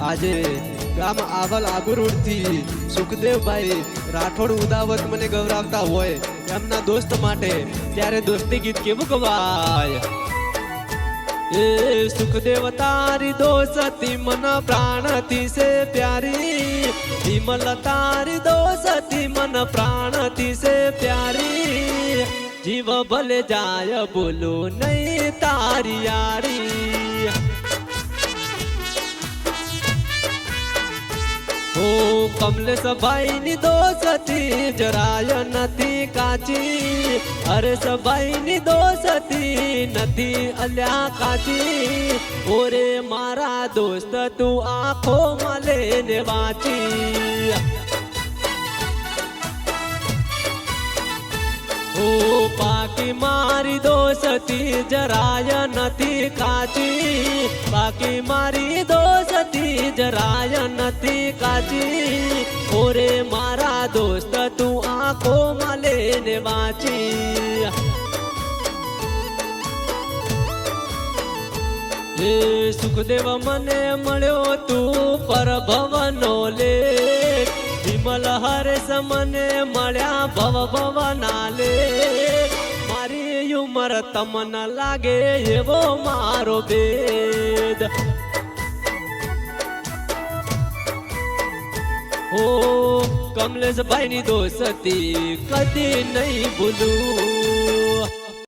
આજે ગામ આવલ આબુરોડ થી સુખદેવભાઈ રાઠોડ ઉદાવત મને ગૌરવતા હોય એમના દોસ્ત માટે ત્યારે દોસ્તી ગીત કેવું ગવાય। એ સુખદેવ તારી દોસ્તી મન પ્રાણથી સે પ્યારી, વિમલ તારી દોસ્તી મન પ્રાણથી સે પ્યારી, જીવ ભલે જાય બોલો નહીં તારી યારી। ओ कमलेश भाई नी दोस्ती જરાય નથી કાચી, હરેશ ભાઈ ની દોસ્તી નથી અલ્યા કાચી, ઓરે મારા દોસ્ત તું આંખો માં લઈને વાંચી। ओ बाकी मारी दोस्ती જરાય નથી કાચી, बाकी मारी दोस्ती જરાય નથી કાચી, ઓરે મારા દોસ્ત તું આંખો માં લઈને વાંચી। એ સુખદેવ મને મળ્યો તું પરભવનો લેખ, વિમલ હરેશ મને મળ્યા ભવના લેખ, મારી ઉંમર તમને લાગે એવો મારો ભેદ। ओ कमलेश भाई नी दोस्ती कदी नहीं भूलू।